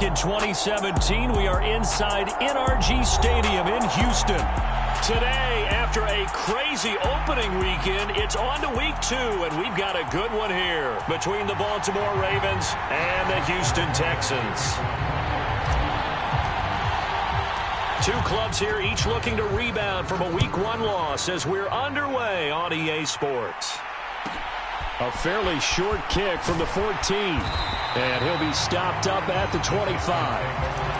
back in 2017. We are inside NRG Stadium in Houston. Today, after a crazy opening weekend, it's on to week 2, and we've got a good one here between the Baltimore Ravens and the Houston Texans. Two clubs here, each looking to rebound from a Week 1 loss as we're underway on EA Sports. A fairly short kick from the 14, and he'll be stopped up at the 25.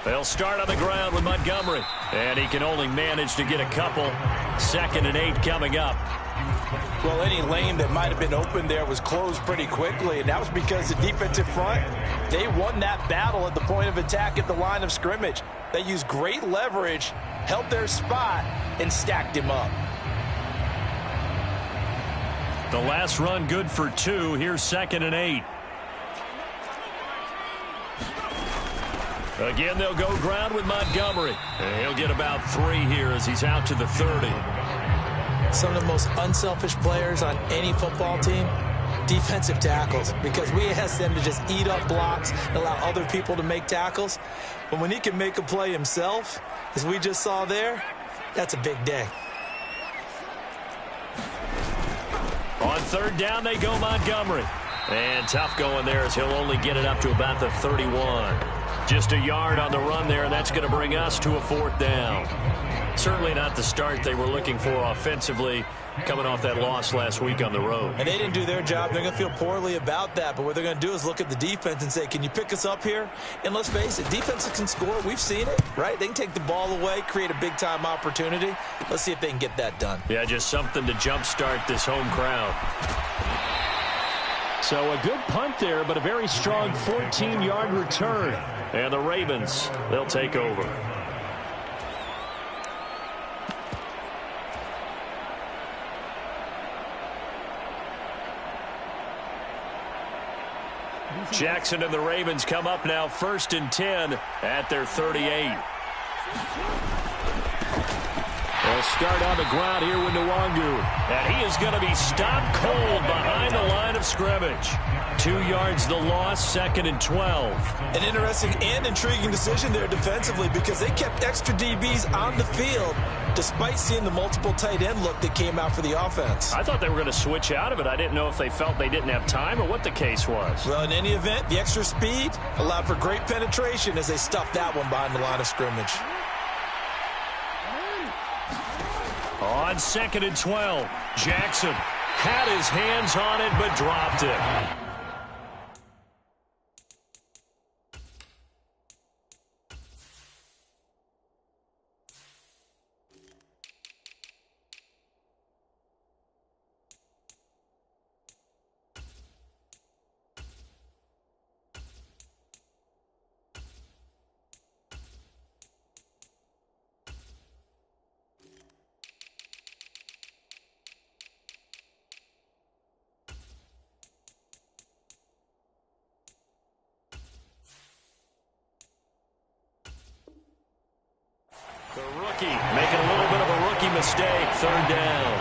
They'll start on the ground with Montgomery, and he can only manage to get a couple. 2nd and 8 coming up. Well, any lane that might have been open there was closed pretty quickly, and that was because the defensive front, they won that battle at the point of attack at the line of scrimmage. They used great leverage, held their spot, and stacked him up. The last run good for 2. Here's 2nd and 8. Again, they'll go ground with Montgomery. And he'll get about 3 here as he's out to the 30. Some of the most unselfish players on any football team, defensive tackles, because we ask them to just eat up blocks and allow other people to make tackles. But when he can make a play himself, as we just saw there, that's a big day. On 3rd down, they go Montgomery. And tough going there as he'll only get it up to about the 31. Just a yard on the run there, and that's going to bring us to a 4th down. Certainly not the start they were looking for offensively, coming off that loss last week on the road. And they didn't do their job. They're going to feel poorly about that. But what they're going to do is look at the defense and say, can you pick us up here? And let's face it, defenses can score. We've seen it, right? They can take the ball away, create a big-time opportunity. Let's see if they can get that done. Yeah, just something to jumpstart this home crowd. So a good punt there, but a very strong 14-yard return. And the Ravens, they'll take over. Jackson and the Ravens come up now 1st and 10 at their 38. They'll start on the ground here with Nwangu. And he is going to be stopped cold behind the line of scrimmage. 2 yards the loss, 2nd and 12. An interesting and intriguing decision there defensively because they kept extra DBs on the field despite seeing the multiple tight end look that came out for the offense. I thought they were going to switch out of it. I didn't know if they felt they didn't have time or what the case was. Well, in any event, the extra speed allowed for great penetration as they stuffed that one behind the line of scrimmage. On 2nd and 12, Jackson had his hands on it but dropped it. The rookie making a little bit of a rookie mistake. 3rd down.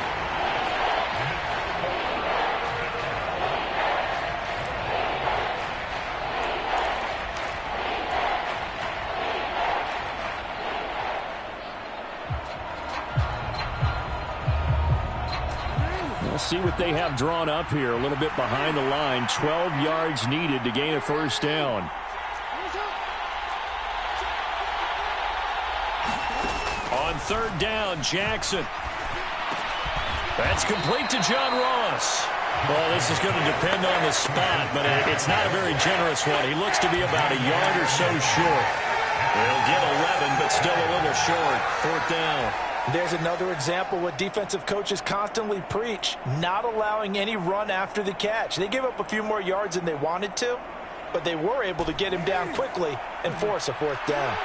We'll see what they have drawn up here. A little bit behind the line. 12 yards needed to gain a 1st down. On 3rd down, Jackson. That's complete to John Ross. Well, this is going to depend on the spot, but it's not a very generous one. He looks to be about a yard or so short. They'll get 11, but still a little short. 4th down. There's another example what defensive coaches constantly preach, not allowing any run after the catch. They gave up a few more yards than they wanted to, but they were able to get him down quickly and force a 4th down.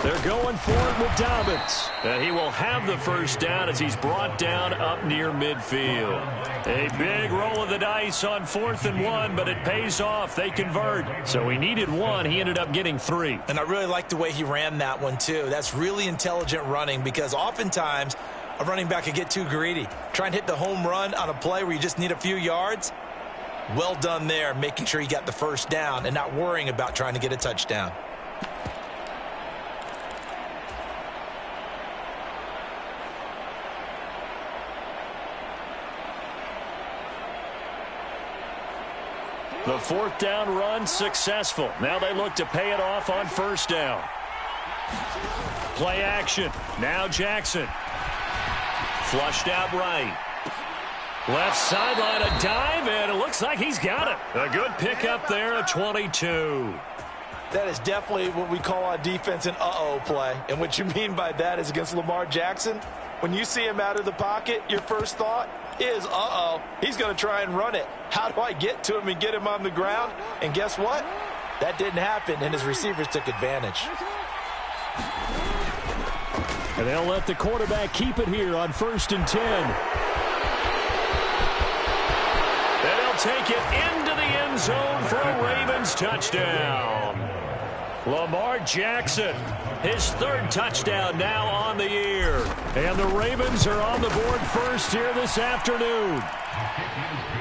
They're going for it with Dobbins. And he will have the first down as he's brought down up near midfield. A big roll of the dice on 4th and 1, but it pays off. They convert. So he needed 1. He ended up getting 3. And I really like the way he ran that one, too. That's really intelligent running because oftentimes a running back can get too greedy. Try and hit the home run on a play where you just need a few yards. Well done there, making sure he got the first down and not worrying about trying to get a touchdown. The 4th down run successful. Now they look to pay it off on 1st down. Play action. Now Jackson. Flushed out right. Left sideline, a dive, and it looks like he's got it. A good pickup there at 22. That is definitely what we call on defense an uh-oh play. And what you mean by that is against Lamar Jackson, when you see him out of the pocket, your first thought is, uh-oh, he's going to try and run it. How do I get to him and get him on the ground? And guess what? That didn't happen, and his receivers took advantage. And they'll let the quarterback keep it here on 1st and 10. And they'll take it into the end zone for a Ravens touchdown. Lamar Jackson, his 3rd touchdown now on the year. And the Ravens are on the board first here this afternoon.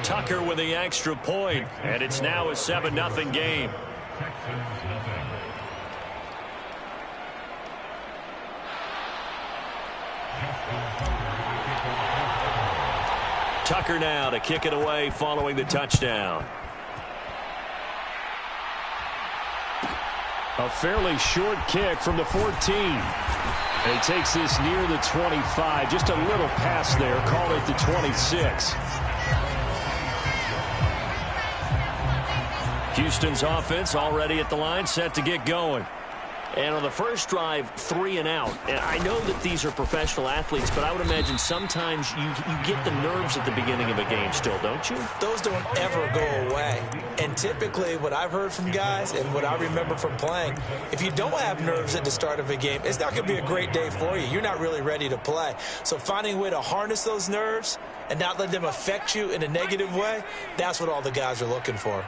Tucker with the extra point, and it's now a 7-0 game. Tucker now to kick it away following the touchdown. A fairly short kick from the 14. And he takes this near the 25. Just a little pass there. Call it the 26. Houston's offense already at the line, set to get going. And on the first drive, 3 and out. And I know that these are professional athletes, but I would imagine sometimes you get the nerves at the beginning of a game still, don't you? Those don't ever go away. And typically what I've heard from guys and what I remember from playing, if you don't have nerves at the start of a game, it's not going to be a great day for you. You're not really ready to play. So finding a way to harness those nerves and not let them affect you in a negative way, that's what all the guys are looking for.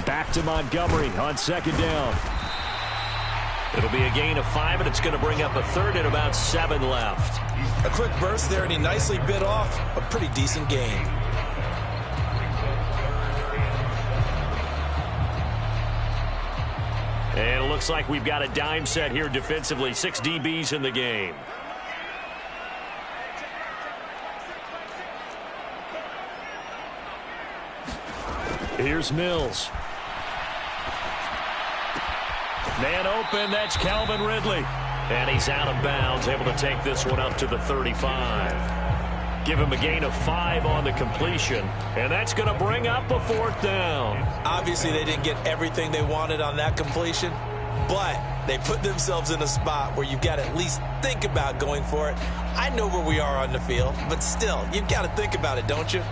Back to Montgomery on 2nd down. It'll be a gain of 5, and it's going to bring up a 3rd and about 7 left. A quick burst there, and he nicely bit off a pretty decent gain. And it looks like we've got a dime set here defensively. 6 DBs in the game. Here's Mills. Man open, that's Calvin Ridley. And he's out of bounds, able to take this one up to the 35. Give him a gain of 5 on the completion. And that's going to bring up a 4th down. Obviously, they didn't get everything they wanted on that completion, but they put themselves in a spot where you've got to at least think about going for it. I know where we are on the field, but still, you've got to think about it, don't you?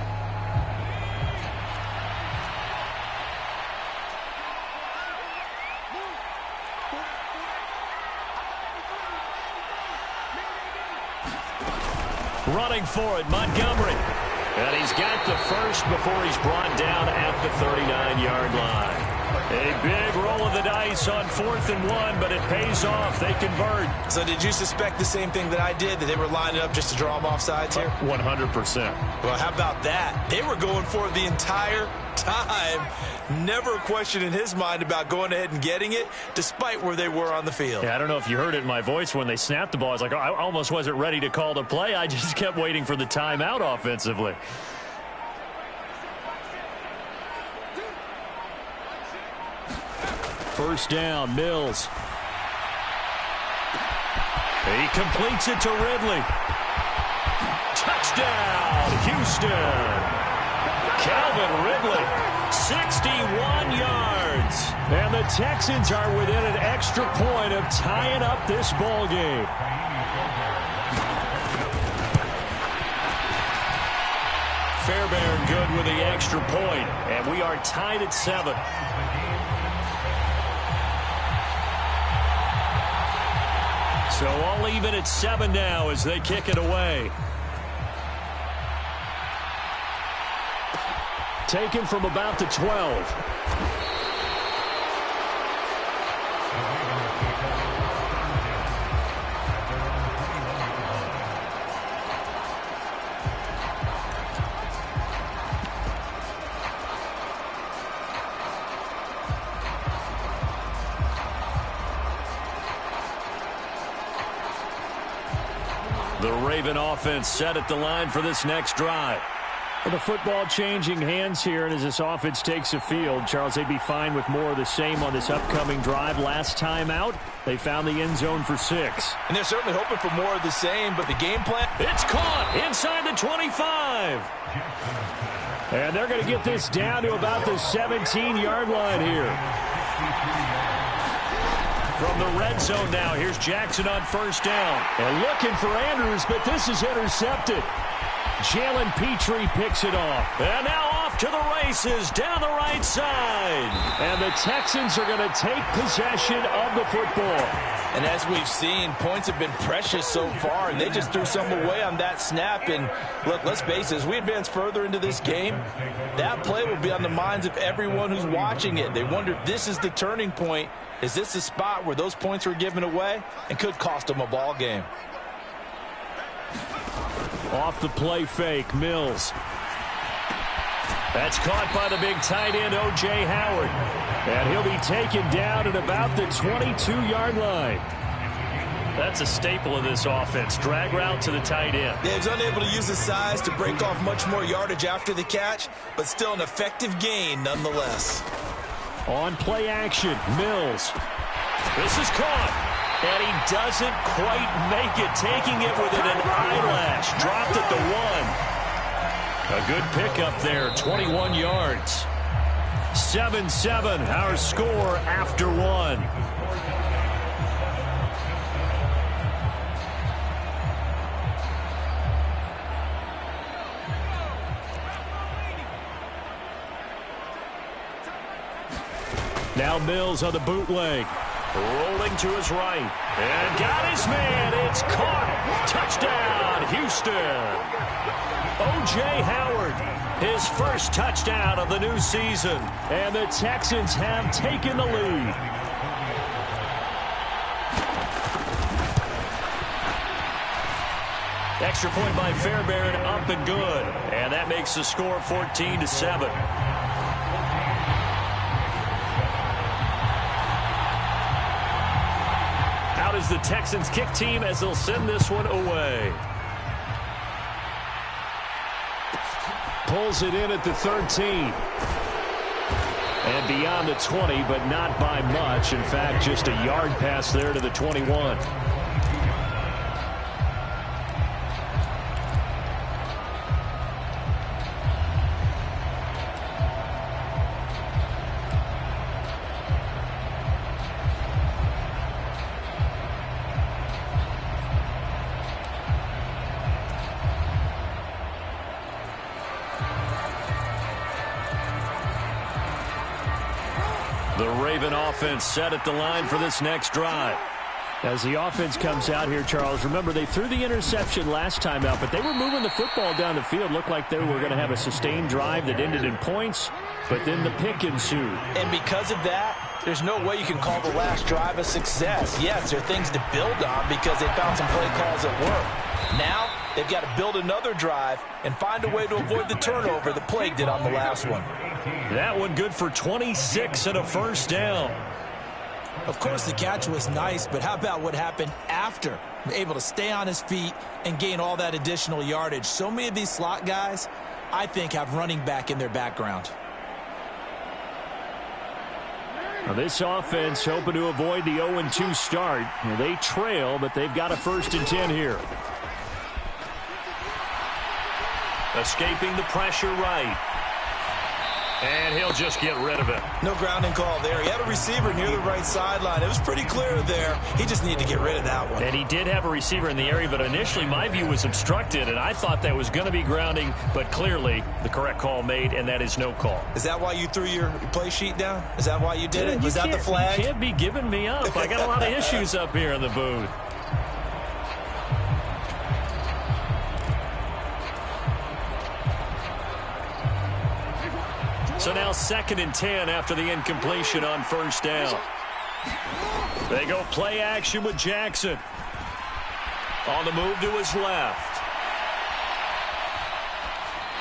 Running for it, Montgomery. And he's got the first before he's brought down at the 39-yard line. A big roll of the dice on 4th and 1, but it pays off. They convert. So did you suspect the same thing that I did, that they were lining up just to draw them off sides here? 100%. Well, how about that? They were going for it the entire time. Never a question in his mind about going ahead and getting it, despite where they were on the field. Yeah, I don't know if you heard it in my voice when they snapped the ball. I was like, I almost wasn't ready to call the play. I just kept waiting for the timeout offensively. First down, Mills. He completes it to Ridley. Touchdown, Houston. Calvin Ridley, 61 yards. And the Texans are within an extra point of tying up this ball game. Fairbairn good with the extra point, and we are tied at 7. So all even at 7 now as they kick it away. Taken from about the 12. The Raven offense set at the line for this next drive. Well, the football changing hands here, and as this offense takes the field, Charles, they'd be fine with more of the same on this upcoming drive. Last time out, they found the end zone for 6. And they're certainly hoping for more of the same, but the game plan... It's caught inside the 25. And they're going to get this down to about the 17-yard line here. From the red zone now, here's Jackson on first down. And looking for Andrews, but this is intercepted. Jalen Petrie picks it off. And now off to the races down the right side. And the Texans are going to take possession of the football. And as we've seen, points have been precious so far, and they just threw some away on that snap. And look, let's face it, as we advance further into this game, that play will be on the minds of everyone who's watching it. They wonder if this is the turning point. Is this the spot where those points were given away and could cost them a ball game? Off the play fake, Mills. That's caught by the big tight end, O.J. Howard. And he'll be taken down at about the 22-yard line. That's a staple of this offense. Drag route to the tight end. He was unable to use his size to break off much more yardage after the catch, but still an effective gain nonetheless. On play action, Mills. This is caught. And he doesn't quite make it, taking it within an eyelash. Dropped at the 1. A good pickup there, 21 yards. 7-7, our score after 1. Now Mills on the bootleg. Rolling to his right. And got his man. It's caught. Touchdown, Houston. O.J. Howard, his first touchdown of the new season. And the Texans have taken the lead. Extra point by Fairbairn, up and good. And that makes the score 14-7. Out is the Texans kick team as they'll send this one away. Pulls it in at the 13. And beyond the 20, but not by much. In fact, just a yard pass there to the 21. The Raven offense set at the line for this next drive. As the offense comes out here, Charles, remember they threw the interception last time out, but they were moving the football down the field. Looked like they were going to have a sustained drive that ended in points, but then the pick ensued. And because of that, there's no way you can call the last drive a success. Yes, there are things to build on because they found some play calls that work. Now, they've got to build another drive and find a way to avoid the turnover that plagued it on the last one. That one good for 26 and a first down. Of course, the catch was nice, but how about what happened after? Able to stay on his feet and gain all that additional yardage. So many of these slot guys, I think, have running back in their background. Now this offense hoping to avoid the 0-2 start. They trail, but they've got a 1st and 10 here. Escaping the pressure right. And he'll just get rid of it. No grounding call there. He had a receiver near the right sideline. It was pretty clear there. He just needed to get rid of that one. And he did have a receiver in the area, but initially my view was obstructed, and I thought that was going to be grounding, but clearly the correct call made, and that is no call. Is that why you threw your play sheet down? Is that why you did it? Was that the flag? You can't be giving me up. I got a lot of issues up here in the booth. So now 2nd and 10 after the incompletion on first down. They go play action with Jackson. On the move to his left.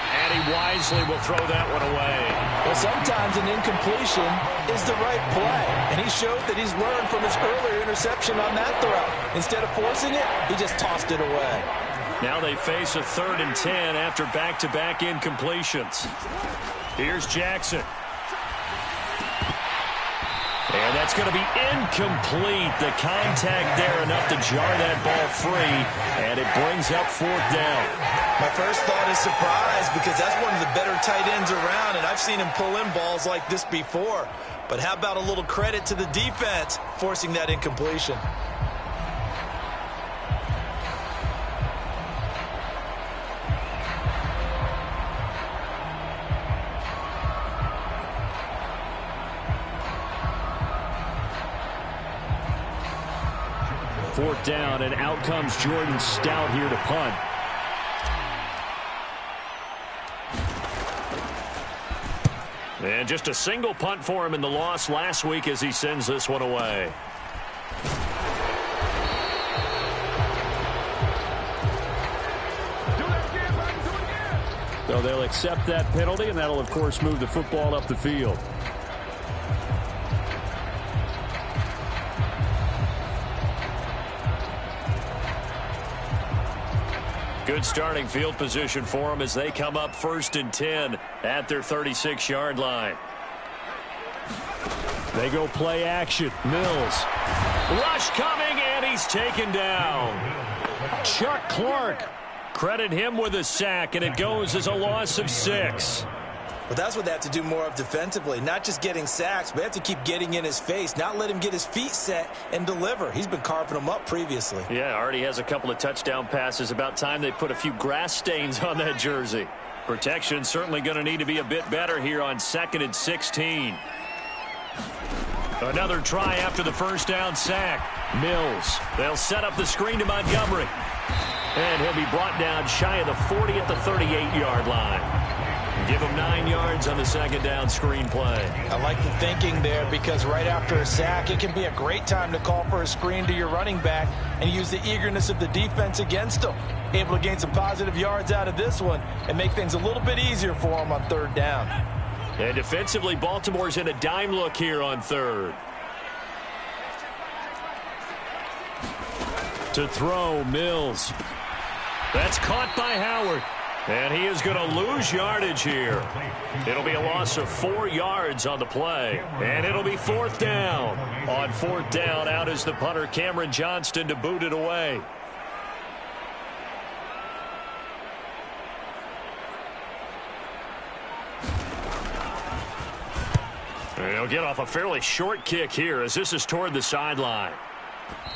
And he wisely will throw that one away. Well, sometimes an incompletion is the right play. And he showed that he's learned from his earlier interception on that throw. Instead of forcing it, he just tossed it away. Now they face a 3rd and 10 after back-to-back incompletions. Here's Jackson. And that's going to be incomplete. The contact there enough to jar that ball free. And it brings up 4th down. My first thought is surprise because that's one of the better tight ends around. And I've seen him pull in balls like this before. But how about a little credit to the defense forcing that incompletion? Fourth down, and out comes Jordan Stout here to punt. And just a single punt for him in the loss last week as he sends this one away. So they'll accept that penalty, and that'll, of course, move the football up the field. Good starting field position for them as they come up 1st and 10 at their 36-yard line. They go play action. Mills. Rush coming, and he's taken down. Chuck Clark. Credit him with a sack, and it goes as a loss of 6. Well, that's what they have to do more of defensively. Not just getting sacks, but they have to keep getting in his face. Not let him get his feet set and deliver. He's been carving them up previously. Yeah, already has a couple of touchdown passes. About time they put a few grass stains on that jersey. Protection certainly going to need to be a bit better here on 2nd and 16. Another try after the first down sack. Mills. They'll set up the screen to Montgomery. And he'll be brought down shy of the 40 at the 38-yard line. Give him 9 yards on the 2nd down screen play. I like the thinking there because right after a sack, it can be a great time to call for a screen to your running back and use the eagerness of the defense against him. Able to gain some positive yards out of this one and make things a little bit easier for him on 3rd down. And defensively, Baltimore's in a dime look here on 3rd. To throw, Mills. That's caught by Howard. And he is going to lose yardage here. It'll be a loss of 4 yards on the play. And it'll be 4th down. On 4th down, out is the punter, Cameron Johnston, to boot it away. He'll get off a fairly short kick here as this is toward the sideline.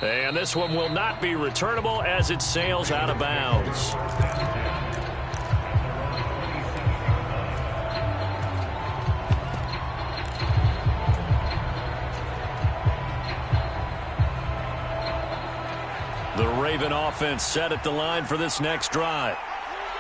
And this one will not be returnable as it sails out of bounds. The Raven offense set at the line for this next drive.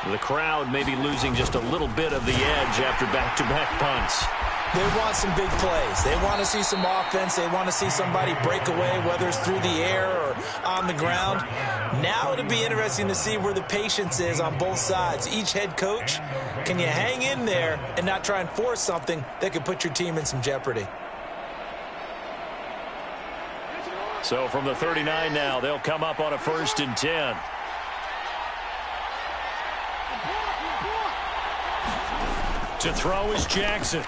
The crowd may be losing just a little bit of the edge after back-to-back punts. They want some big plays. They want to see some offense. They want to see somebody break away, whether it's through the air or on the ground. Now it'll be interesting to see where the patience is on both sides. Each head coach, can you hang in there and not try and force something that could put your team in some jeopardy? So from the 39 now, they'll come up on a 1st and 10. To throw is Jackson.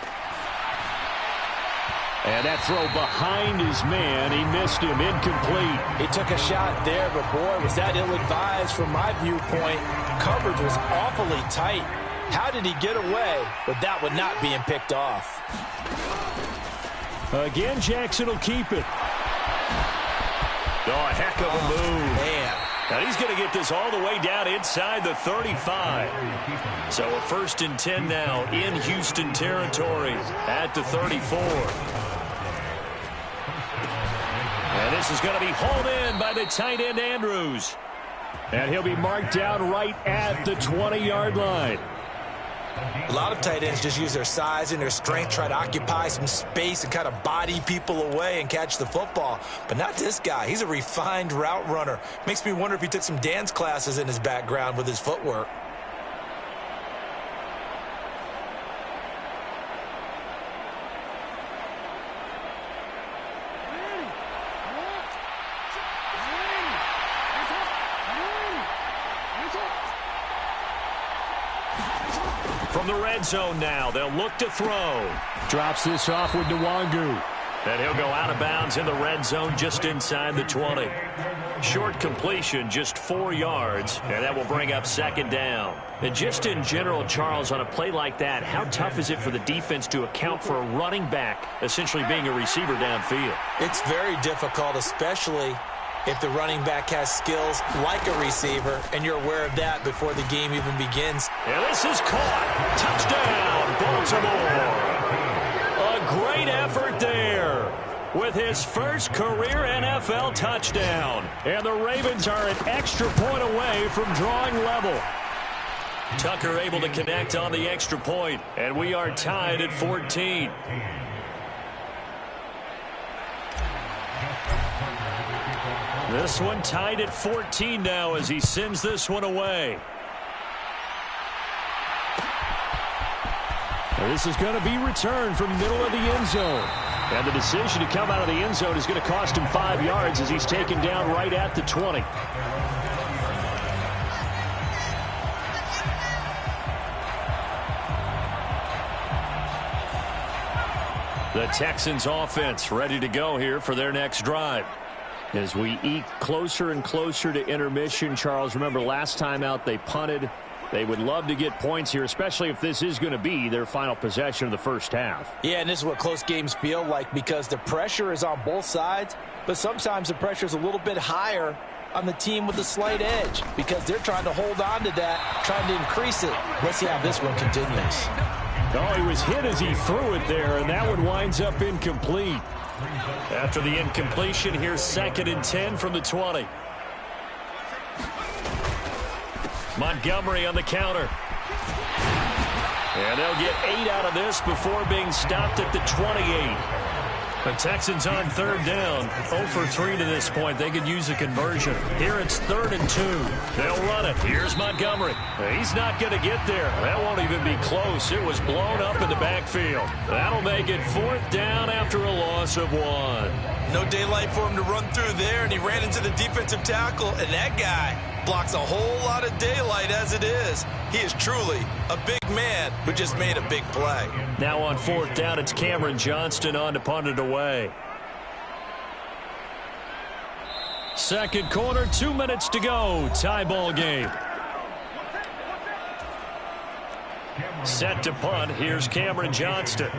And that throw behind his man. He missed him. Incomplete. He took a shot there, but boy, was that ill-advised from my viewpoint. Coverage was awfully tight. How did he get away with that one not being picked off? Again, Jackson will keep it. Oh, a heck of a move. Man. And he's going to get this all the way down inside the 35. So a 1st and 10 now in Houston territory at the 34. And this is going to be hauled in by the tight end Andrews. And he'll be marked down right at the 20-yard line. A lot of tight ends just use their size and their strength, try to occupy some space and kind of body people away and catch the football. But not this guy. He's a refined route runner. Makes me wonder if he took some dance classes in his background with his footwork. From the red zone now, they'll look to throw. Drops this off with Nwangu. And he'll go out of bounds in the red zone just inside the 20. Short completion, just 4 yards, and that will bring up 2nd down. And just in general, Charles, on a play like that, how tough is it for the defense to account for a running back essentially being a receiver downfield? It's very difficult, especially if the running back has skills like a receiver, and you're aware of that before the game even begins. And this is caught. Touchdown, Baltimore. A great effort there with his first career NFL touchdown. And the Ravens are an extra point away from drawing level. Tucker able to connect on the extra point, and we are tied at 14. This one tied at 14 now as he sends this one away. This is going to be returned from middle of the end zone. And the decision to come out of the end zone is going to cost him 5 yards as he's taken down right at the 20. The Texans offense ready to go here for their next drive. As we eke closer and closer to intermission, Charles, remember last time out they punted. They would love to get points here, especially if this is going to be their final possession of the first half. Yeah, and this is what close games feel like because the pressure is on both sides, but sometimes the pressure is a little bit higher on the team with the slight edge because they're trying to hold on to that, trying to increase it. Let's see how this one continues. Oh, he was hit as he threw it there, and that one winds up incomplete. After the incompletion, here's 2nd and 10 from the 20. Montgomery on the counter. And they'll get 8 out of this before being stopped at the 28. The Texans on 3rd down. 0 for 3 to this point. They could use a conversion. Here it's 3rd and 2. They'll run it. Here's Montgomery. He's not going to get there. That won't even be close. It was blown up in the backfield. That'll make it 4th down after a loss of 1. No daylight for him to run through there, and he ran into the defensive tackle, and that guy blocks a whole lot of daylight as it is. He is truly a big man who just made a big play. Now on 4th down, it's Cameron Johnston on to punt it away. 2nd quarter, 2 minutes to go. Tie ball game. Set to punt. Here's Cameron Johnston.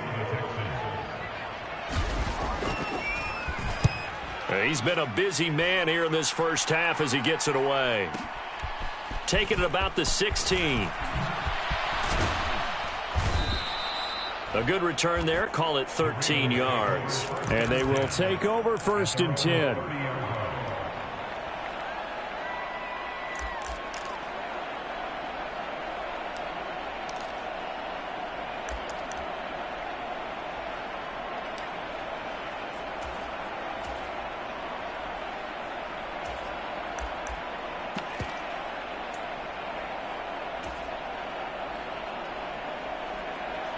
He's been a busy man here in this first half as he gets it away. Taking it about the 16. A good return there. Call it 13 yards. And they will take over 1st and 10.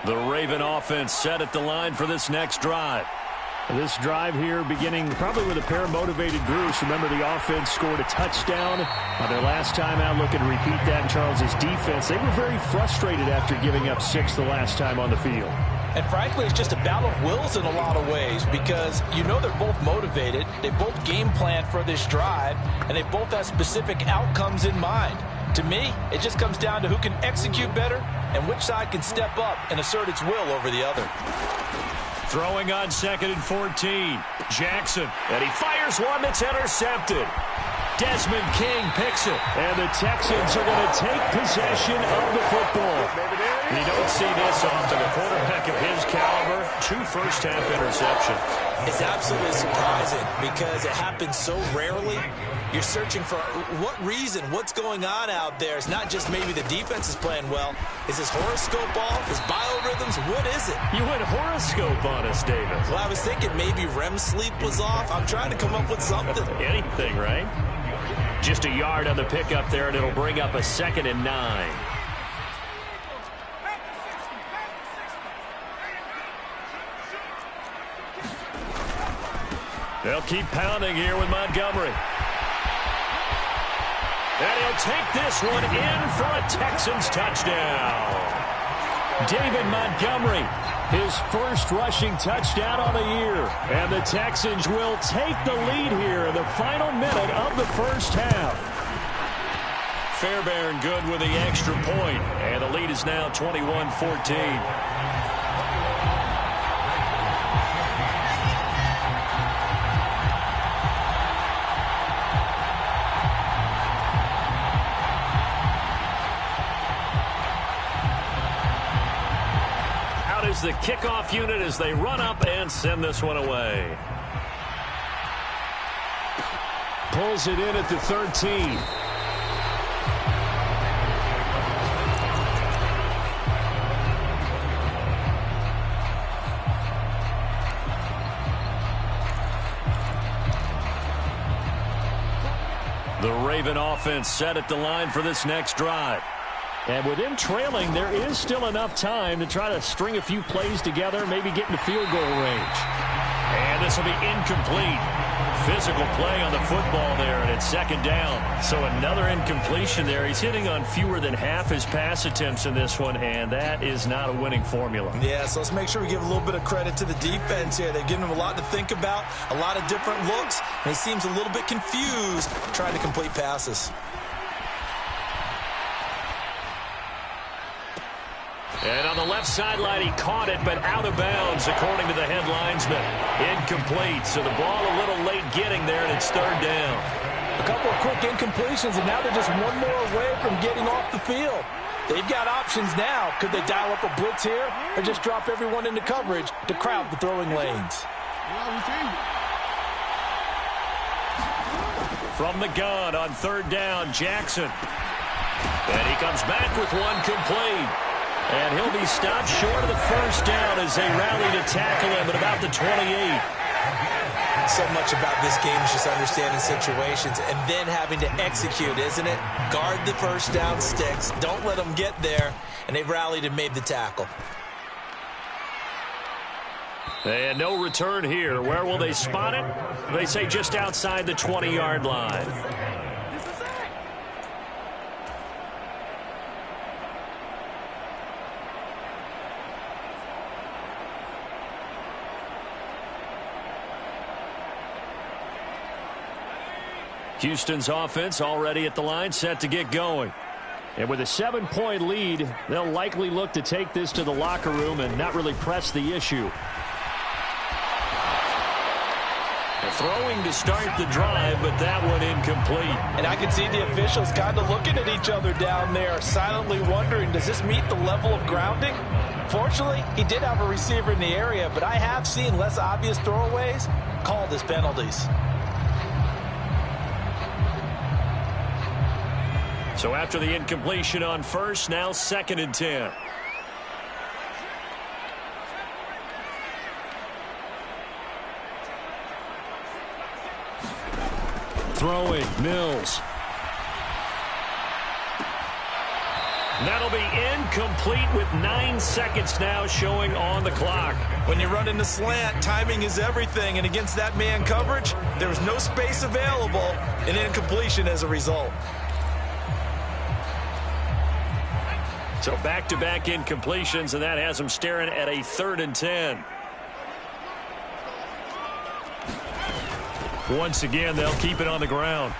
The Raven offense set at the line for this next drive. This drive here beginning probably with a pair of motivated groups. Remember, the offense scored a touchdown on their last time out. Looking to repeat that in Charles's defense. They were very frustrated after giving up 6 the last time on the field. And frankly, it's just a battle of wills in a lot of ways because you know they're both motivated. They both game plan for this drive, and they both have specific outcomes in mind. To me, it just comes down to who can execute better and which side can step up and assert its will over the other. Throwing on 2nd and 14. Jackson, and he fires one that's intercepted. Desmond King picks it, and the Texans are going to take possession of the football. You don't see this often. A quarterback of his caliber, 2 first-half interceptions. It's absolutely surprising because it happens so rarely. You're searching for what reason, what's going on out there. It's not just maybe the defense is playing well. Is his horoscope off? His biorhythms? What is it? You went horoscope on us, David. Well, I was thinking maybe REM sleep was off. I'm trying to come up with something. Anything, right? Just a yard on the pickup there, and it'll bring up a 2nd and 9. They'll keep pounding here with Montgomery. And he'll take this one in for a Texans touchdown. David Montgomery, his first rushing touchdown on the year. And the Texans will take the lead here in the final minute of the first half. Fairbairn good with the extra point. And the lead is now 21-14. The kickoff unit as they run up and send this one away. Pulls it in at the 13. The Raven offense set at the line for this next drive. And with them trailing, there is still enough time to try to string a few plays together, maybe get into field goal range. And this will be incomplete. Physical play on the football there, and it's 2nd down. So another incompletion there. He's hitting on fewer than half his pass attempts in this one, and that is not a winning formula. Yeah, so let's make sure we give a little bit of credit to the defense here. They've given him a lot to think about, a lot of different looks, and he seems a little bit confused trying to complete passes. And on the left sideline, he caught it, but out of bounds, according to the head linesman. Incomplete, so the ball a little late getting there, and it's 3rd down. A couple of quick incompletions, and now they're just one more away from getting off the field. They've got options now. Could they dial up a blitz here or just drop everyone into coverage to crowd the throwing lanes? From the gun on 3rd down, Jackson. And he comes back with one complete. And he'll be stopped short of the first down as they rally to tackle him at about the 28. So much about this game is just understanding situations and then having to execute, isn't it? Guard the first down sticks. Don't let them get there. And they've rallied and made the tackle. And no return here. Where will they spot it? They say just outside the 20-yard line. Houston's offense already at the line, set to get going. And with a 7-point lead, they'll likely look to take this to the locker room and not really press the issue. Throwing to start the drive, but that one incomplete. And I can see the officials kind of looking at each other down there, silently wondering, does this meet the level of grounding? Fortunately, he did have a receiver in the area, but I have seen less obvious throwaways called as penalties. So after the incompletion on first, now 2nd and 10. Throwing, Mills. That'll be incomplete with 9 seconds now showing on the clock. When you run in the slant, timing is everything, and against that man coverage, there was no space available, and incompletion as a result. So back-to-back incompletions, and that has them staring at a 3rd and 10. Once again, they'll keep it on the ground.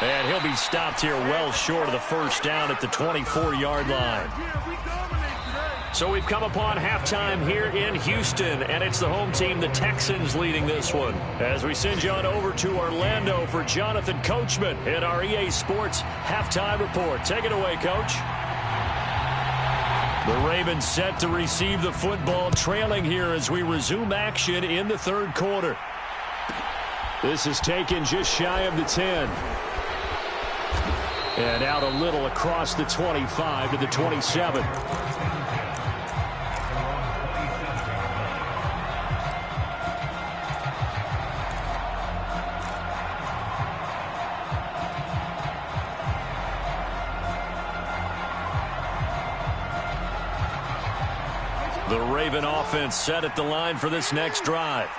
And he'll be stopped here well short of the first down at the 24-yard line. So we've come upon halftime here in Houston, and it's the home team, the Texans, leading this one. As we send you on over to Orlando for Jonathan Coachman in our EA Sports Halftime Report. Take it away, Coach. The Ravens set to receive the football, trailing here as we resume action in the third quarter. This is taken just shy of the 10. And out a little across the 25 to the 27. The Raven offense set at the line for this next drive.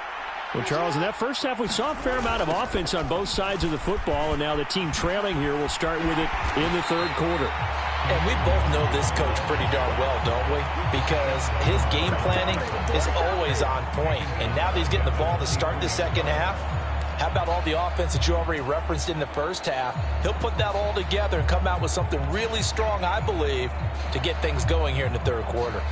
Well, Charles, in that first half, we saw a fair amount of offense on both sides of the football, and now the team trailing here will start with it in the third quarter. And we both know this coach pretty darn well, don't we? Because his game planning is always on point. And now that he's getting the ball to start the second half, how about all the offense that you already referenced in the first half? He'll put that all together and come out with something really strong, I believe, to get things going here in the third quarter.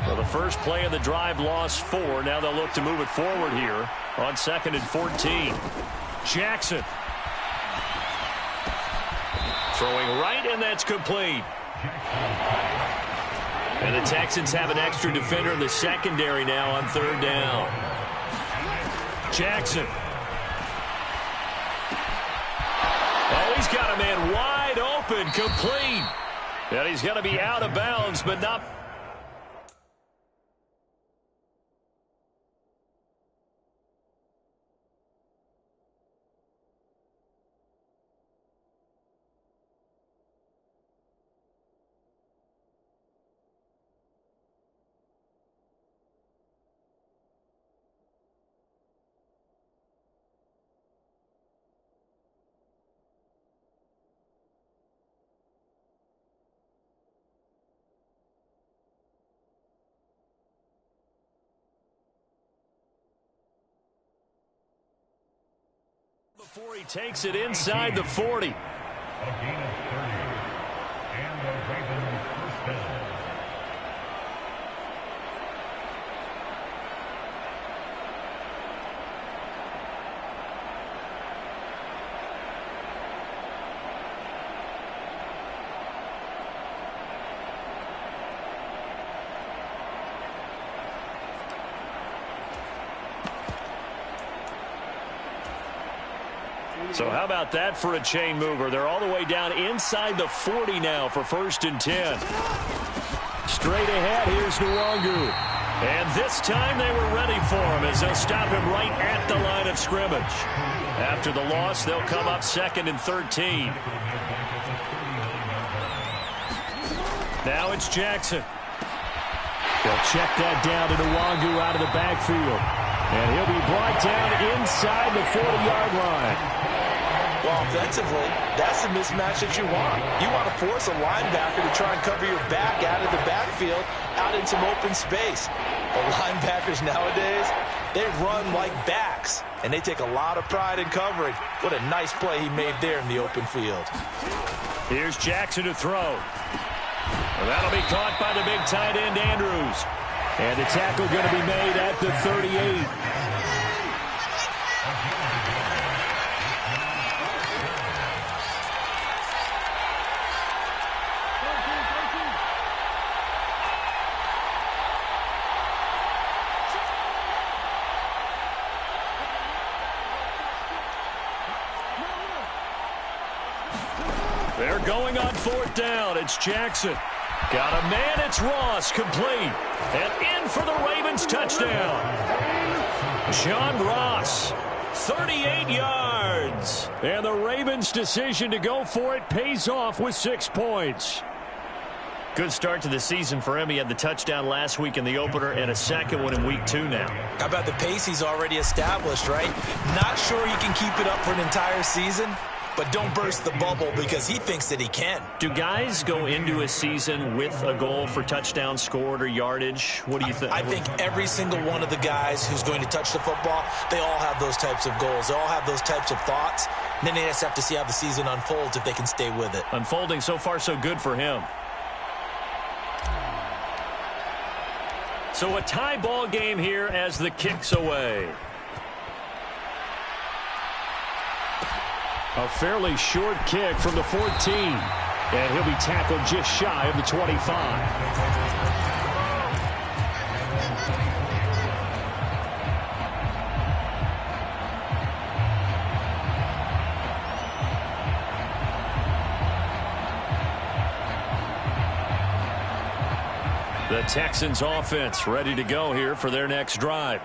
Well, the first play of the drive lost 4. Now they'll look to move it forward here on 2nd and 14. Jackson. Throwing right, and that's complete. And the Texans have an extra defender in the secondary now on 3rd down. Jackson. Oh, he's got a man wide open, complete. And he's going to be out of bounds, but not... before he takes it inside the 40. A gain of 30. And the Ravens first down. So how about that for a chain mover? They're all the way down inside the 40 now for 1st and 10. Straight ahead, here's Nwangu. And this time they were ready for him as they'll stop him right at the line of scrimmage. After the loss, they'll come up 2nd and 13. Now it's Jackson. They'll check that down to Nwangu out of the backfield. And he'll be brought down inside the 40-yard line. Well, offensively, that's the mismatch that you want. You want to force a linebacker to try and cover your back out of the backfield, out in some open space. The linebackers nowadays, they run like backs, and they take a lot of pride in covering. What a nice play he made there in the open field. Here's Jackson to throw. Well, that'll be caught by the big tight end, Andrews. And the tackle going to be made at the 38. They're going on 4th down. It's Jackson. Got a man. It's Ross. Complete. And in for the Ravens touchdown. John Ross. 38 yards. And the Ravens' decision to go for it pays off with 6 points. Good start to the season for him. He had the touchdown last week in the opener and a second one in week 2 now. How about the pace he's already established, right? Not sure he can keep it up for an entire season, but don't burst the bubble because he thinks that he can. Do guys go into a season with a goal for touchdown scored or yardage? What do you think? I think every single one of the guys who's going to touch the football, they all have those types of goals. They all have those types of thoughts. And then they just have to see how the season unfolds if they can stay with it. Unfolding so far so good for him. So a tie ball game here as the kick's away. A fairly short kick from the 14. And he'll be tackled just shy of the 25. The Texans offense ready to go here for their next drive.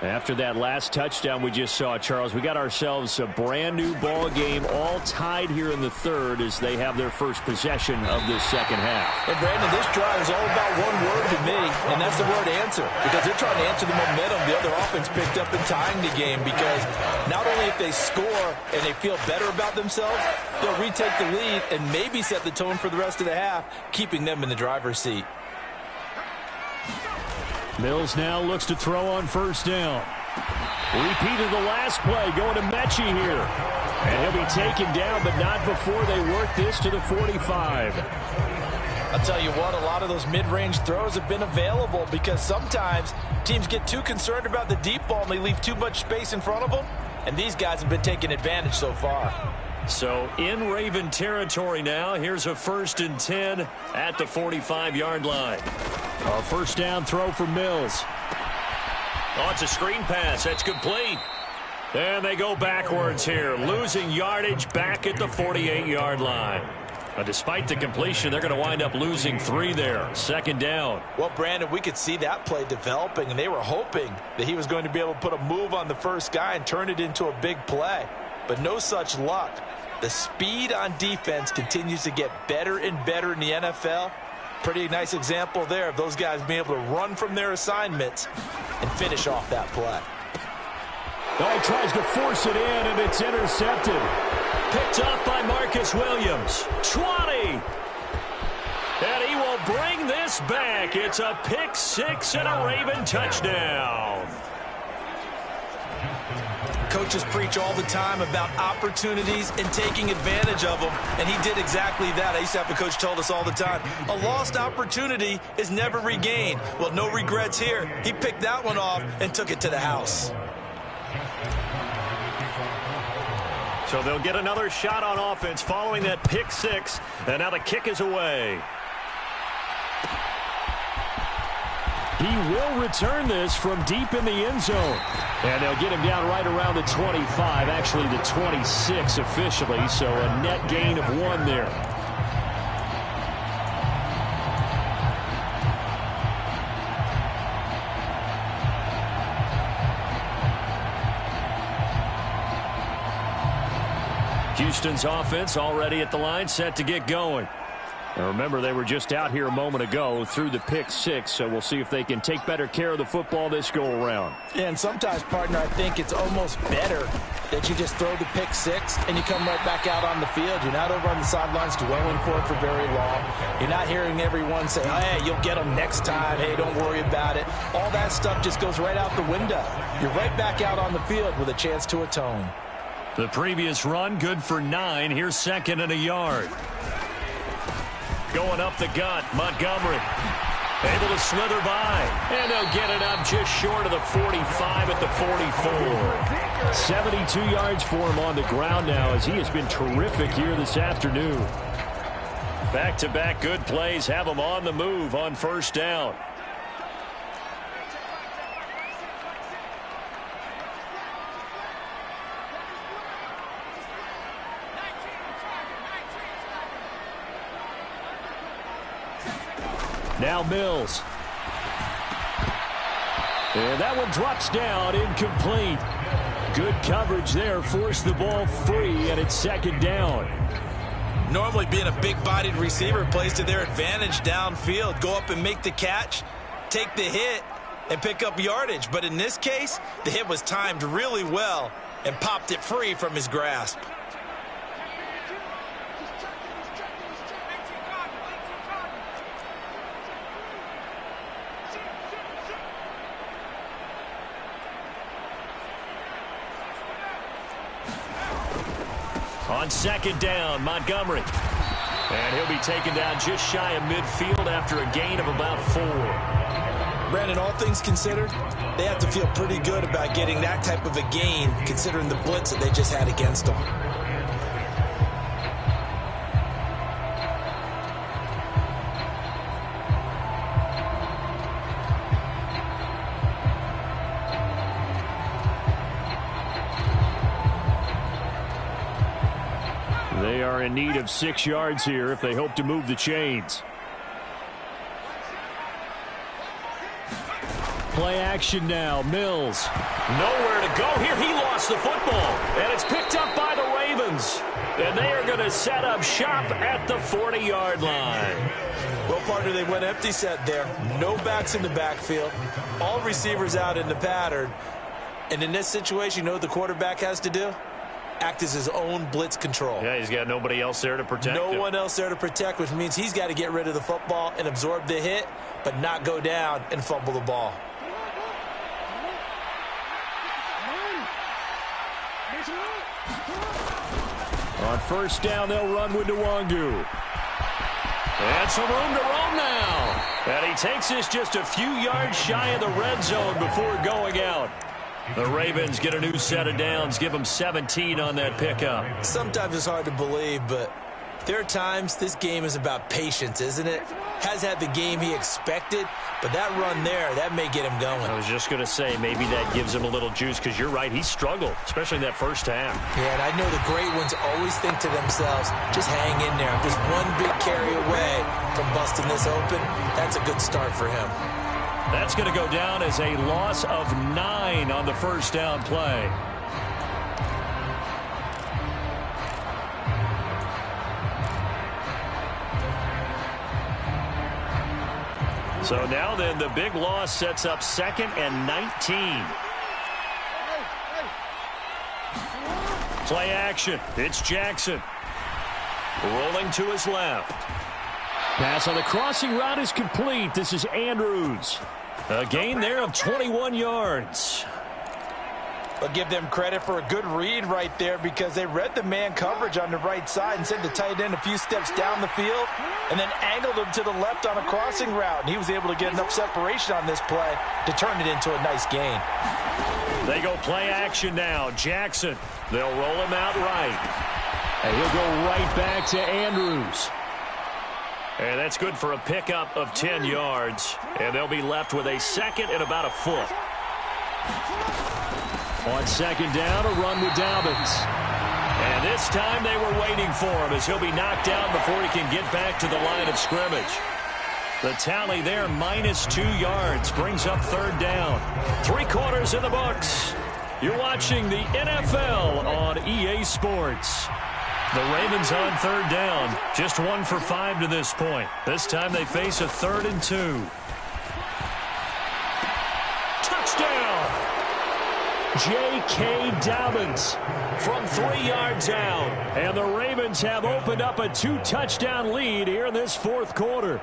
After that last touchdown we just saw, Charles, we got ourselves a brand new ball game, all tied here in the third as they have their first possession of this second half. And Brandon, this drive is all about one word to me, and that's the word answer, because they're trying to answer the momentum the other offense picked up in tying the game, because not only if they score and they feel better about themselves, they'll retake the lead and maybe set the tone for the rest of the half, keeping them in the driver's seat. Mills now looks to throw on first down. Repeat of the last play, going to Mechie here. And he'll be taken down, but not before they work this to the 45. I'll tell you what, a lot of those mid-range throws have been available because sometimes teams get too concerned about the deep ball and they leave too much space in front of them. And these guys have been taking advantage so far. So in Raven territory now, here's a 1st and 10 at the 45-yard line. A first down throw for Mills. Oh, it's a screen pass. That's complete. And they go backwards here, losing yardage back at the 48-yard line. But despite the completion, they're going to wind up losing 3 there. Second down. Well, Brandon, we could see that play developing, and they were hoping that he was going to be able to put a move on the first guy and turn it into a big play. But no such luck. The speed on defense continues to get better and better in the NFL. Pretty nice example there of those guys being able to run from their assignments and finish off that play. Oh, he tries to force it in, and it's intercepted. Picked off by Marcus Williams. 20. And he will bring this back. It's a pick 6 and a Raven touchdown. Coaches preach all the time about opportunities and taking advantage of them, and he did exactly that. I used to have a coach told us all the time, a lost opportunity is never regained. Well, no regrets here. He picked that one off and took it to the house. So they'll get another shot on offense following that pick 6, and now the kick is away. He will return this from deep in the end zone. And they'll get him down right around the 25, actually the 26 officially, so a net gain of 1 there. Houston's offense already at the line, set to get going. Now remember, they were just out here a moment ago through the pick 6, so we'll see if they can take better care of the football this go-around. Yeah, and sometimes, partner, I think it's almost better that you just throw the pick 6 and you come right back out on the field. You're not over on the sidelines dwelling for it for very long. You're not hearing everyone say, oh, hey, you'll get them next time. Hey, don't worry about it. All that stuff just goes right out the window. You're right back out on the field with a chance to atone. The previous run, good for 9. Here's 2nd and a yard. Going up the gut, Montgomery. Able to slither by. And they'll get it up just short of the 45 at the 44. 72 yards for him on the ground now as he has been terrific here this afternoon. Back-to-back good plays have him on the move on first down. Now Mills. And that one drops down, incomplete. Good coverage there, forced the ball free, and it's 2nd down. Normally being a big-bodied receiver plays to their advantage downfield. Go up and make the catch, take the hit, and pick up yardage. But in this case, the hit was timed really well and popped it free from his grasp. On second down, Montgomery. And he'll be taken down just shy of midfield after a gain of about 4. Brandon, all things considered, they have to feel pretty good about getting that type of a gain, considering the blitz that they just had against them. They are in need of 6 yards here if they hope to move the chains. Play action now. Mills. Nowhere to go here. He lost the football. And it's picked up by the Ravens. And they are going to set up shop at the 40-yard line. Well, partner, they went empty set there. No backs in the backfield. All receivers out in the pattern. And in this situation, you know what the quarterback has to do? Act as his own blitz control. Yeah, he's got nobody else there to protect him. No one else there to protect, which means he's got to get rid of the football and absorb the hit, but not go down and fumble the ball. On first down, they'll run with Nwangu. And some room to roam now. And he takes this just a few yards shy of the red zone before going out. The Ravens get a new set of downs, give them 17 on that pickup. Sometimes it's hard to believe, but there are times this game is about patience, isn't it? Has had the game he expected, but that run there, that may get him going. I was just going to say, maybe that gives him a little juice, because you're right, he struggled, especially in that first half. Yeah, and I know the great ones always think to themselves, just hang in there. I'm just one big carry away from busting this open. That's a good start for him. That's going to go down as a loss of 9 on the first down play. So now then, the big loss sets up 2nd and 19. Play action. It's Jackson. Rolling to his left. Pass on the crossing route is complete. This is Andrews. A gain there of 21 yards. I'll give them credit for a good read right there because they read the man coverage on the right side and sent the tight end a few steps down the field and then angled him to the left on a crossing route. And he was able to get enough separation on this play to turn it into a nice gain. They go play action now. Jackson. They'll roll him out right. And he'll go right back to Andrews. And that's good for a pickup of 10 yards. And they'll be left with a 2nd and about a foot. On second down, a run with Dobbins. And this time they were waiting for him as he'll be knocked down before he can get back to the line of scrimmage. The tally there, -2 yards, brings up 3rd down. 3 quarters in the books. You're watching the NFL on EA Sports. The Ravens on 3rd down, just 1 for 5 to this point. This time they face a 3rd and 2. Touchdown! J.K. Dobbins from 3 yards out. And the Ravens have opened up a 2-touchdown lead here in this 4th quarter.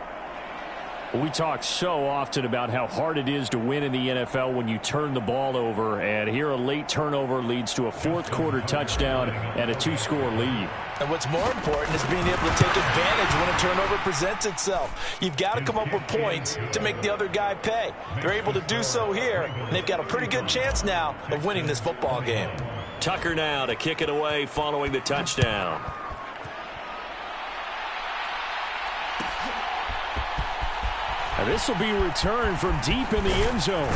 We talk so often about how hard it is to win in the NFL when you turn the ball over, and here a late turnover leads to a 4th quarter touchdown and a 2-score lead. And what's more important is being able to take advantage when a turnover presents itself. You've got to come up with points to make the other guy pay. They're able to do so here, and they've got a pretty good chance now of winning this football game. Tucker now to kick it away following the touchdown. And this will be returned from deep in the end zone.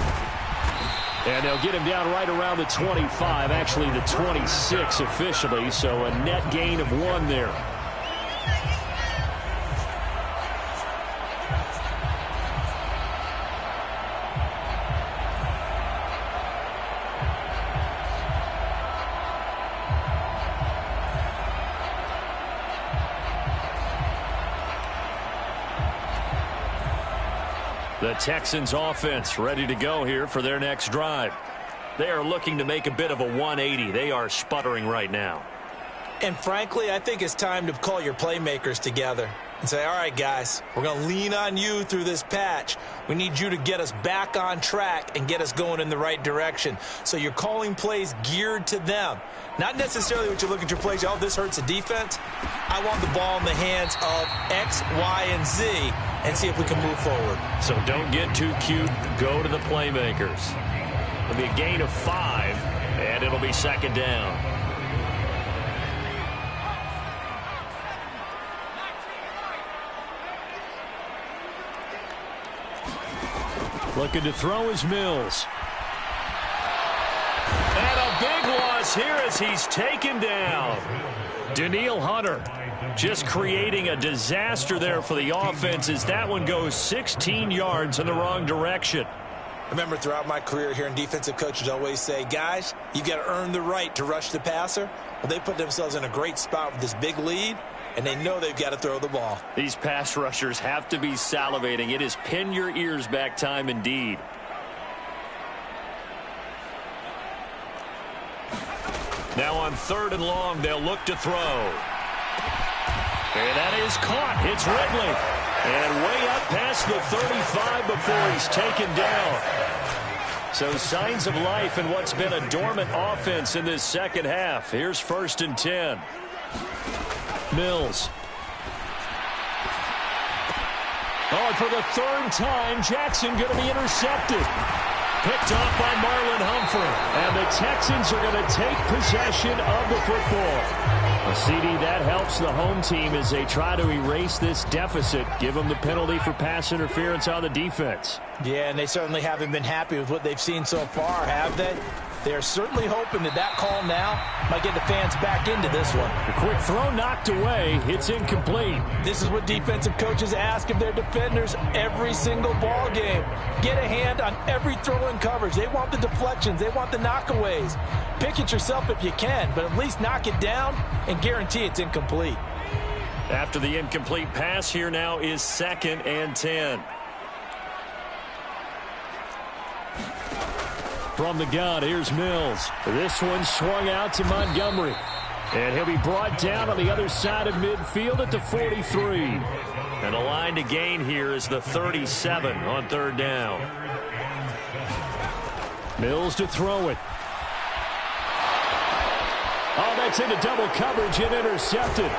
And they'll get him down right around the 25, actually the 26 officially, so a net gain of 1 there. The Texans offense ready to go here for their next drive. They are looking to make a bit of a 180. They are sputtering right now. And frankly, I think it's time to call your playmakers together. and say, all right, guys, we're going to lean on you through this patch. We need you to get us back on track and get us going in the right direction. So you're calling plays geared to them. Not necessarily what you look at your plays, oh, this hurts the defense. I want the ball in the hands of X, Y, and Z and see if we can move forward. So don't get too cute. Go to the playmakers. It'll be a gain of 5, and it'll be second down. Looking to throw is Mills. And a big loss here as he's taken down. Danielle Hunter just creating a disaster there for the offense as that one goes 16 yards in the wrong direction. I remember throughout my career hearing defensive coaches always say, guys, you got to earn the right to rush the passer. Well, they put themselves in a great spot with this big lead, and they know they've got to throw the ball. These pass rushers have to be salivating. It is pin your ears back time indeed. Now on 3rd and long, they'll look to throw. And that is caught. It's Ridley. And way up past the 35 before he's taken down. So signs of life in what's been a dormant offense in this second half. Here's 1st and 10. Mills. Oh, and for the 3rd time, Jackson going to be intercepted. Picked off by Marlon Humphrey. And the Texans are going to take possession of the football. A CD that helps the home team as they try to erase this deficit. Give them the penalty for pass interference on the defense. Yeah, and they certainly haven't been happy with what they've seen so far, have they? They're certainly hoping that that call now might get the fans back into this one. A quick throw knocked away. It's incomplete. This is what defensive coaches ask of their defenders every single ball game. Get a hand on every throw in coverage. They want the deflections. They want the knockaways. Pick it yourself if you can, but at least knock it down and guarantee it's incomplete. After the incomplete pass, here now is 2nd and 10. From the gun, here's Mills. This one swung out to Montgomery. And he'll be brought down on the other side of midfield at the 43. And a line to gain here is the 37 on 3rd down. Mills to throw it. Oh, that's into double coverage and intercepted.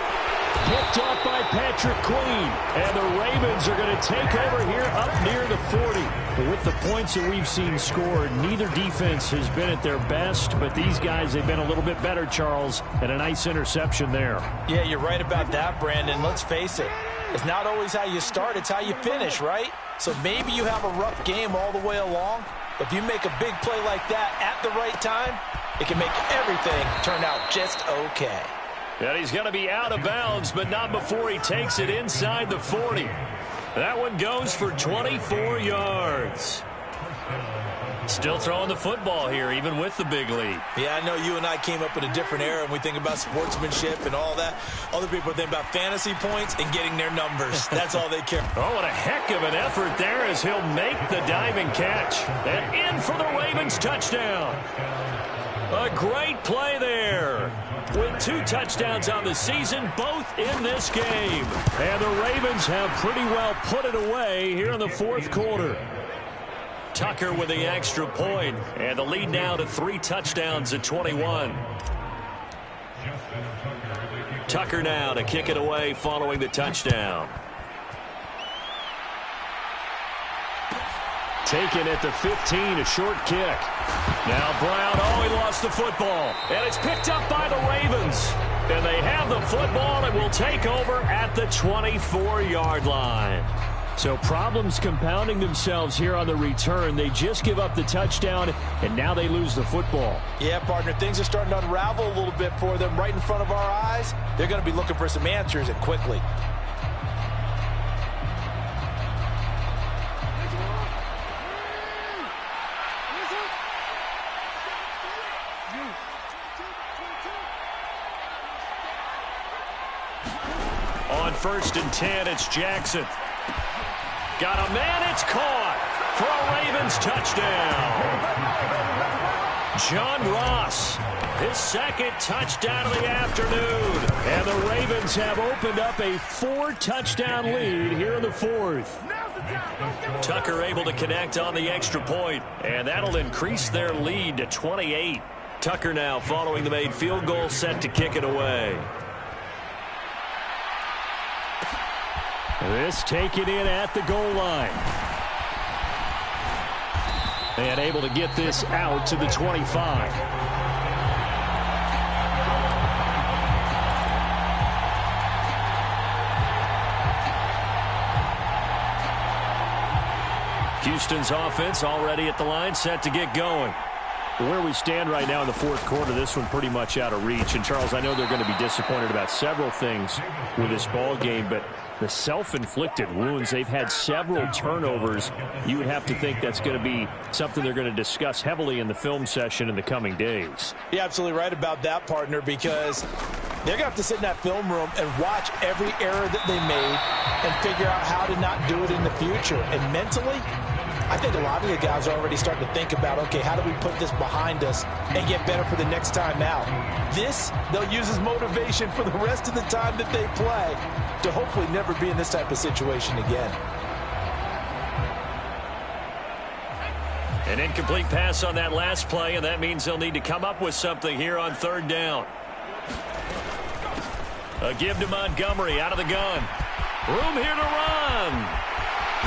Picked off by Patrick Queen. And the Ravens are going to take over here up near the 40. With the points that we've seen scored, neither defense has been at their best, but these guys, they've been a little bit better, Charles, and a nice interception there. Yeah, you're right about that, Brandon. Let's face it. It's not always how you start, it's how you finish, right? So maybe you have a rough game all the way along. If you make a big play like that at the right time, it can make everything turn out just okay. And he's going to be out of bounds, but not before he takes it inside the 40. That one goes for 24 yards. Still throwing the football here, even with the big lead. Yeah, I know you and I came up in a different era, and we think about sportsmanship and all that. Other people think about fantasy points and getting their numbers. That's all they care. Oh, what a heck of an effort there as he'll make the diving catch. And in for the Ravens touchdown. A great play there. With 2 touchdowns on the season, both in this game. And the Ravens have pretty well put it away here in the 4th quarter. Tucker with the extra point, and the lead now to 3 touchdowns at 21. Tucker now to kick it away following the touchdown. Taken at the 15, a short kick. Now Brown, oh, he lost the football. And it's picked up by the Ravens. And they have the football and will take over at the 24-yard line. So problems compounding themselves here on the return. They just give up the touchdown, and now they lose the football. Yeah, partner, things are starting to unravel a little bit for them right in front of our eyes. They're going to be looking for some answers, and quickly. On 1st and 10, it's Jackson. Got a man, it's caught for a Ravens touchdown. John Ross his second touchdown of the afternoon. And the Ravens have opened up a 4-touchdown lead here in the fourth. Tucker able to connect on the extra point, and that'll increase their lead to 28. Tucker now following the made field goal, set to kick it away. This taken in at the goal line. And able to get this out to the 25. Houston's offense already at the line, set to get going. Where we stand right now in the fourth quarter, this one pretty much out of reach. And, Charles, I know they're going to be disappointed about several things with this ball game, but the self-inflicted wounds, they've had several turnovers. You would have to think that's going to be something they're going to discuss heavily in the film session in the coming days. You're absolutely right about that, partner, because they're going to have to sit in that film room and watch every error that they made and figure out how to not do it in the future. And mentally, I think a lot of the guys are already starting to think about, okay, how do we put this behind us and get better for the next time out? This, they'll use as motivation for the rest of the time that they play to hopefully never be in this type of situation again. An incomplete pass on that last play, and that means they'll need to come up with something here on third down. A give to Montgomery out of the gun. Room here to run.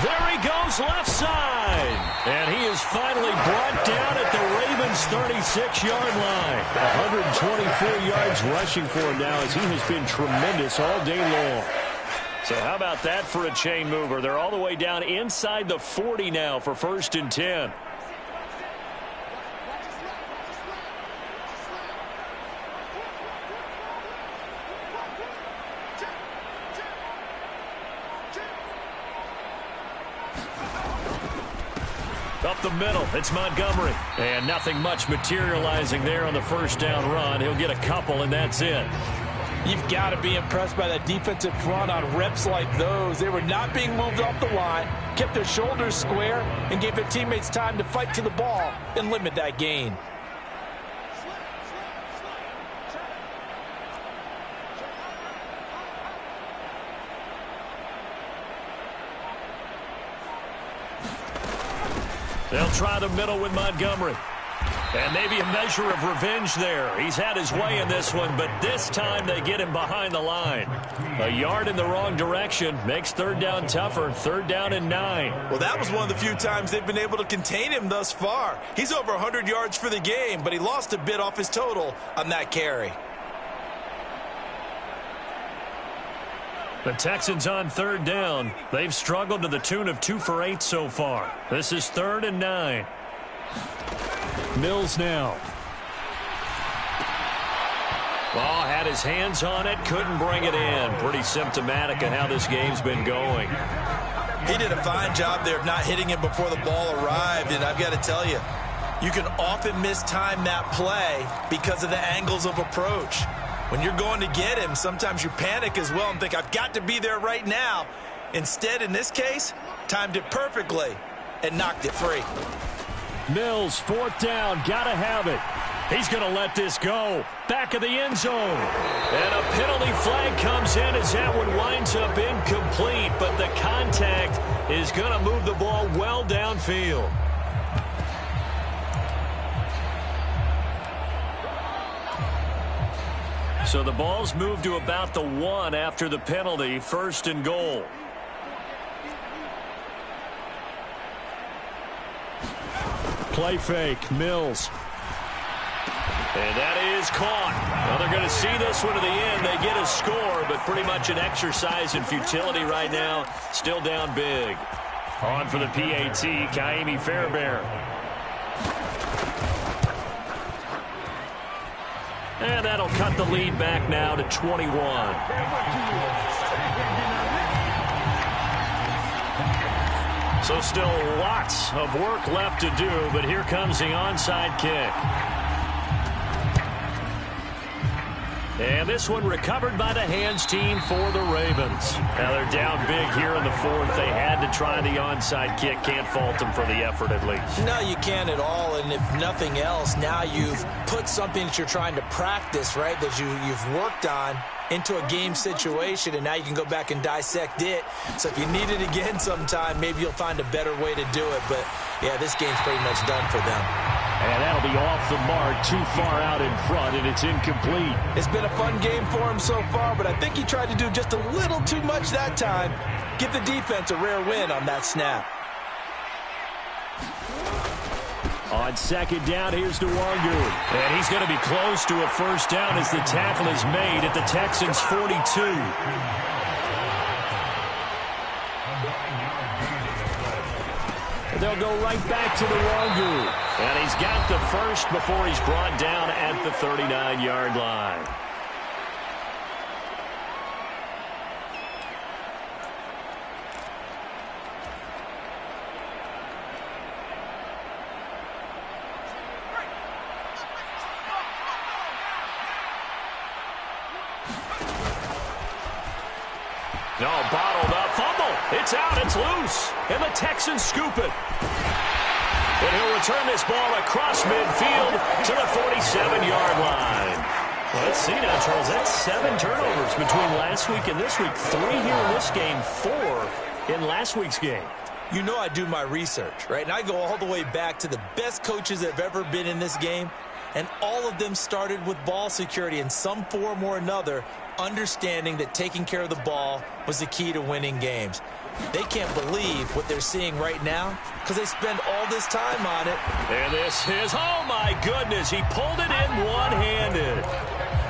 There he goes left side. And he is finally brought down at the Ravens' 36-yard line. 124 yards rushing for him now, as he has been tremendous all day long. So how about that for a chain mover? They're all the way down inside the 40 now for 1st and 10. Up the middle, it's Montgomery. And nothing much materializing there on the first down run. He'll get a couple, and that's it. You've got to be impressed by that defensive front on reps like those. They were not being moved off the line, kept their shoulders square, and gave their teammates time to fight to the ball and limit that gain. They'll try the middle with Montgomery. And maybe a measure of revenge there. He's had his way in this one, but this time they get him behind the line. A yard in the wrong direction makes third down tougher. 3rd down and 9. Well, that was one of the few times they've been able to contain him thus far. He's over 100 yards for the game, but he lost a bit off his total on that carry. The Texans on 3rd down. They've struggled to the tune of 2 for 8 so far. This is 3rd and 9. Mills now. Ball had his hands on it, couldn't bring it in. Pretty symptomatic of how this game's been going. He did a fine job there of not hitting him before the ball arrived, and I've got to tell you, you can often mistime that play because of the angles of approach. When you're going to get him, sometimes you panic as well and think, I've got to be there right now. Instead, in this case, timed it perfectly and knocked it free. Mills, 4th down, gotta have it. He's gonna let this go. Back of the end zone. And a penalty flag comes in as that one winds up incomplete, but the contact is gonna move the ball well downfield. So the ball's moved to about the 1 after the penalty. 1st and goal. Play fake, Mills. And that is caught. Well, they're going to see this one to the end. They get a score, but pretty much an exercise in futility right now. Still down big. On for the PAT, Kaimi Fairbairn. And that'll cut the lead back now to 21. So still lots of work left to do, but here comes the onside kick. And this one recovered by the hands team for the Ravens. Now they're down big here in the fourth. They had to try the onside kick. Can't fault them for the effort at least. No, you can't at all. And if nothing else, now you've put something that you're trying to practice, right, that you've worked on into a game situation, and now you can go back and dissect it. So if you need it again sometime, maybe you'll find a better way to do it. But, yeah, this game's pretty much done for them. And that'll be off the mark, too far out in front, and it's incomplete. It's been a fun game for him so far, but I think he tried to do just a little too much that time. Give the defense a rare win on that snap. On second down, here's Nwangu. And he's going to be close to a first down as the tackle is made at the Texans' 42. They'll go right back to Nwangu. And he's got the first before he's brought down at the 39-yard line. No, bottled up, fumble. It's out, it's loose. And the Texans scoop it. And he'll return this ball across midfield to the 47-yard line. Well, let's see now, Charles. That's 7 turnovers between last week and this week. 3 here in this game, 4 in last week's game. You know I do my research, right? And I go all the way back to the best coaches that have ever been in this game. And all of them started with ball security in some form or another, understanding that taking care of the ball was the key to winning games. They can't believe what they're seeing right now because they spend all this time on it. And this is, oh my goodness, he pulled it in one-handed.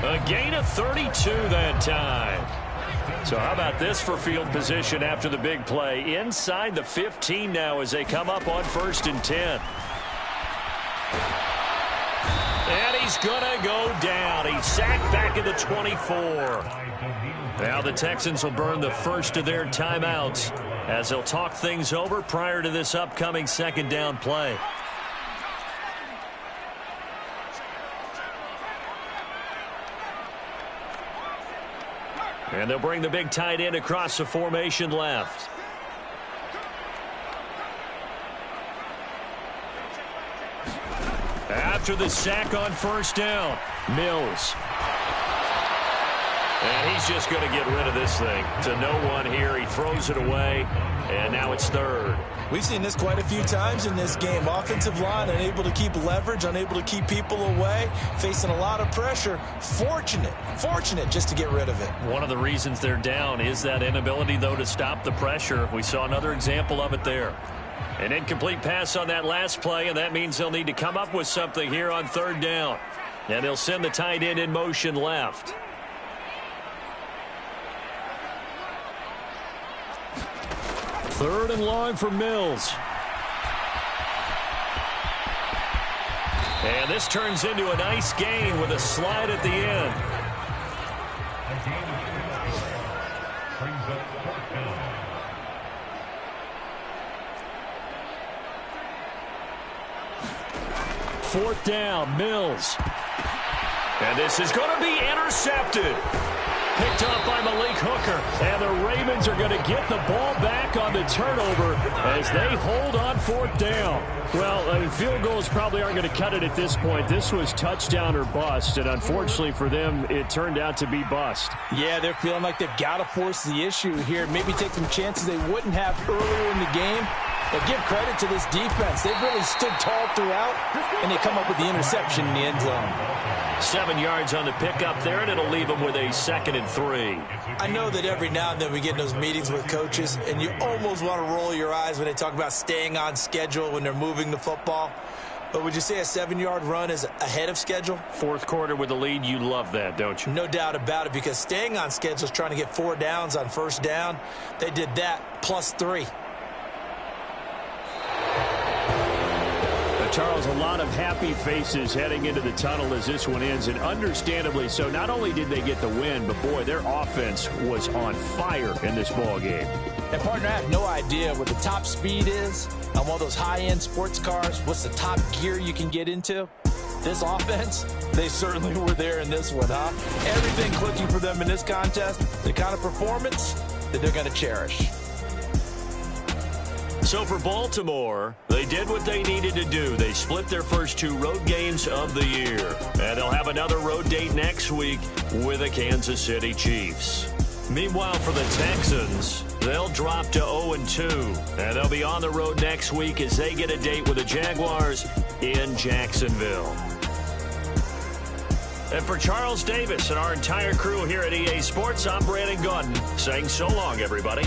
A gain of 32 that time. So how about this for field position after the big play? Inside the 15 now as they come up on 1st and 10. And he's going to go down. He's sacked back at the 24. Now the Texans will burn the first of their timeouts as they'll talk things over prior to this upcoming second down play. And they'll bring the big tight end across the formation left. After the sack on first down, Mills. And he's just going to get rid of this thing to no one here. He throws it away, and now it's 3rd. We've seen this quite a few times in this game. Offensive line unable to keep leverage, unable to keep people away, facing a lot of pressure. Fortunate just to get rid of it. One of the reasons they're down is that inability, though, to stop the pressure. We saw another example of it there. An incomplete pass on that last play, and that means they'll need to come up with something here on 3rd down. And they'll send the tight end in motion left. Third and long for Mills. And this turns into a nice gain with a slide at the end. Fourth down, Mills. And this is going to be intercepted. Picked up by Malik Hooker. And the Ravens are going to get the ball back on the turnover as they hold on 4th down. Well, I mean, field goals probably aren't going to cut it at this point. This was touchdown or bust, and unfortunately for them, it turned out to be bust. Yeah, they're feeling like they've got to force the issue here. Maybe take some chances they wouldn't have earlier in the game. But give credit to this defense. They've really stood tall throughout, and they come up with the interception in the end zone. 7 yards on the pickup there, and it'll leave them with a 2nd and 3. I know that every now and then we get in those meetings with coaches, and you almost want to roll your eyes when they talk about staying on schedule when they're moving the football. But would you say a 7-yard run is ahead of schedule? 4th quarter with the lead, you love that, don't you? No doubt about it, because staying on schedule is trying to get 4 downs on 1st down. They did that plus 3. Charles, a lot of happy faces heading into the tunnel as this one ends, and understandably so. Not only did they get the win, but boy, their offense was on fire in this ball game. And partner, I have no idea what the top speed is on one of those high-end sports cars. What's the top gear you can get into? This offense, they certainly were there in this one, huh? Everything clicking for them in this contest, the kind of performance that they're going to cherish. So for Baltimore, they did what they needed to do. They split their first 2 road games of the year. And they'll have another road date next week with the Kansas City Chiefs. Meanwhile, for the Texans, they'll drop to 0-2. And they'll be on the road next week as they get a date with the Jaguars in Jacksonville. And for Charles Davis and our entire crew here at EA Sports, I'm Brandon Gaudin saying so long, everybody.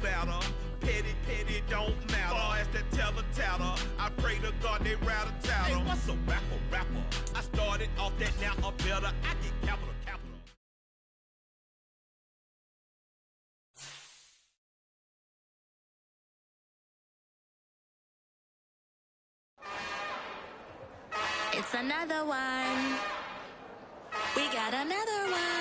Better. Petty don't matter. Far as the teller-tatter, I pray to God they rattle-tattle. Hey, what's a rapper? I started off that, now I'm better. I get capital. It's another one. We got another one.